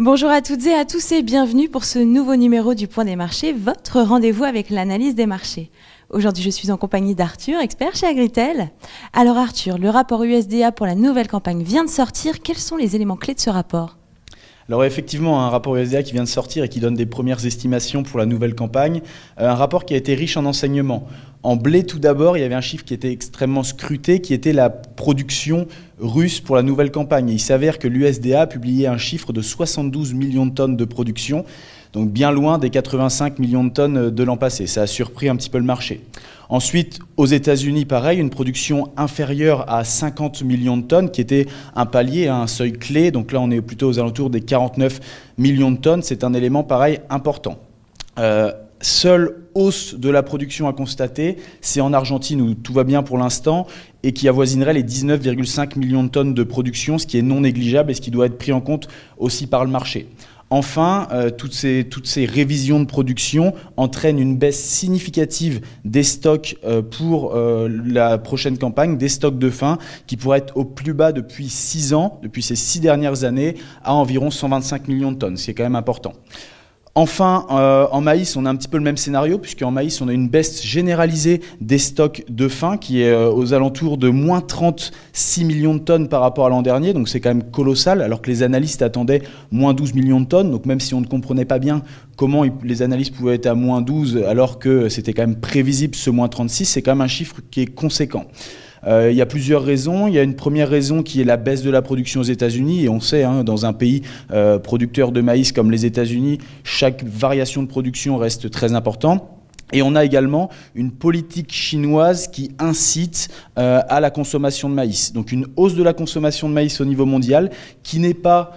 Bonjour à toutes et à tous et bienvenue pour ce nouveau numéro du Point des marchés, votre rendez-vous avec l'analyse des marchés. Aujourd'hui, je suis en compagnie d'Arthur, expert chez Agritel. Alors Arthur, le rapport USDA pour la nouvelle campagne vient de sortir. Quels sont les éléments clés de ce rapport ? Alors effectivement, un rapport USDA qui vient de sortir et qui donne des premières estimations pour la nouvelle campagne. Un rapport qui a été riche en enseignements. En blé, tout d'abord, il y avait un chiffre qui était extrêmement scruté, qui était la production russe pour la nouvelle campagne. Et il s'avère que l'USDA a publié un chiffre de 72 millions de tonnes de production, donc bien loin des 85 millions de tonnes de l'an passé. Ça a surpris un petit peu le marché. Ensuite, aux États-Unis, pareil, une production inférieure à 50 millions de tonnes, qui était un palier, un seuil clé. Donc là, on est plutôt aux alentours des 49 millions de tonnes. C'est un élément, pareil, important. Seule hausse de la production à constater, c'est en Argentine où tout va bien pour l'instant et qui avoisinerait les 19,5 millions de tonnes de production, ce qui est non négligeable et ce qui doit être pris en compte aussi par le marché. Enfin, toutes ces révisions de production entraînent une baisse significative des stocks pour la prochaine campagne, des stocks de fin qui pourraient être au plus bas depuis 6 ans, depuis ces 6 dernières années, à environ 125 millions de tonnes, ce qui est quand même important. Enfin, en maïs, on a un petit peu le même scénario, puisqu'en maïs, on a une baisse généralisée des stocks de fin qui est aux alentours de moins 36 millions de tonnes par rapport à l'an dernier, donc c'est quand même colossal, alors que les analystes attendaient moins 12 millions de tonnes, donc même si on ne comprenait pas bien comment les analystes pouvaient être à moins 12 alors que c'était quand même prévisible ce moins 36, c'est quand même un chiffre qui est conséquent. Il y a plusieurs raisons. Il y a une première raison qui est la baisse de la production aux États-Unis. Et on sait, dans un pays producteur de maïs comme les États-Unis, chaque variation de production reste très importante. Et on a également une politique chinoise qui incite à la consommation de maïs. Donc une hausse de la consommation de maïs au niveau mondial qui n'est pas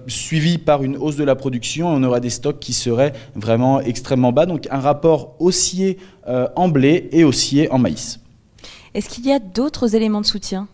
suivi par une hausse de la production, on aura des stocks qui seraient vraiment extrêmement bas. Donc un rapport haussier en blé et haussier en maïs. Est-ce qu'il y a d'autres éléments de soutien ?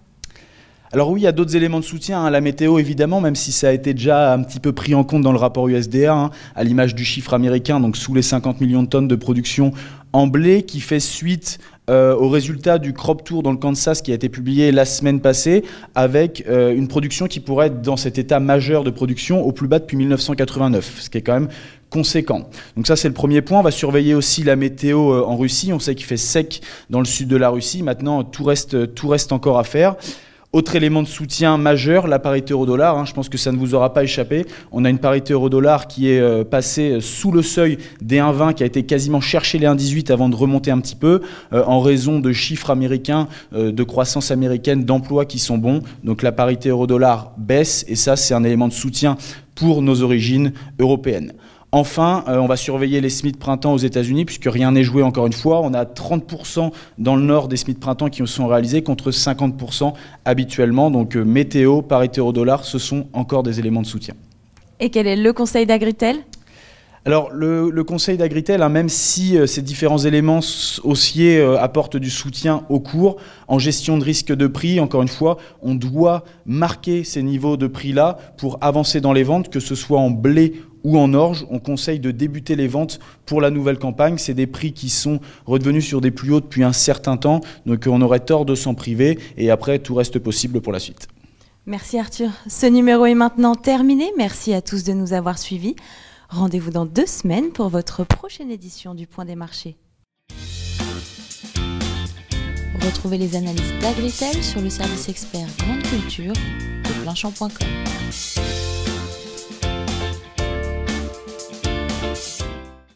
Alors oui, il y a d'autres éléments de soutien. La météo, évidemment, même si ça a été déjà un petit peu pris en compte dans le rapport USDA, à l'image du chiffre américain, donc sous les 50 millions de tonnes de production en blé, qui fait suite au résultat du Crop Tour dans le Kansas qui a été publié la semaine passée, avec une production qui pourrait être dans cet état majeur de production au plus bas depuis 1989, ce qui est quand même conséquent. Donc ça, c'est le premier point. On va surveiller aussi la météo en Russie. On sait qu'il fait sec dans le sud de la Russie. Maintenant, tout reste encore à faire. Autre élément de soutien majeur, la parité euro-dollar. Je pense que ça ne vous aura pas échappé. On a une parité euro-dollar qui est passée sous le seuil des 1,20, qui a été quasiment chercher les 1,18 avant de remonter un petit peu, en raison de chiffres américains, de croissance américaine, d'emplois qui sont bons. Donc la parité euro-dollar baisse et ça, c'est un élément de soutien pour nos origines européennes. Enfin, on va surveiller les semis de printemps aux États-Unis, puisque rien n'est joué encore une fois. On a 30% dans le nord des semis de printemps qui sont réalisés contre 50% habituellement. Donc météo, parité euro-dollar, ce sont encore des éléments de soutien. Et quel est le conseil d'Agritel ? Alors le conseil d'Agritel, même si ces différents éléments haussiers apportent du soutien au cours, en gestion de risque de prix, encore une fois, on doit marquer ces niveaux de prix-là pour avancer dans les ventes, que ce soit en blé ou en orge. On conseille de débuter les ventes pour la nouvelle campagne. C'est des prix qui sont redevenus sur des plus hauts depuis un certain temps, donc on aurait tort de s'en priver et après tout reste possible pour la suite. Merci Arthur. Ce numéro est maintenant terminé. Merci à tous de nous avoir suivis. Rendez-vous dans 2 semaines pour votre prochaine édition du Point des marchés. Retrouvez les analyses d'Agritel sur le service expert Grande Culture de Planchamp.com.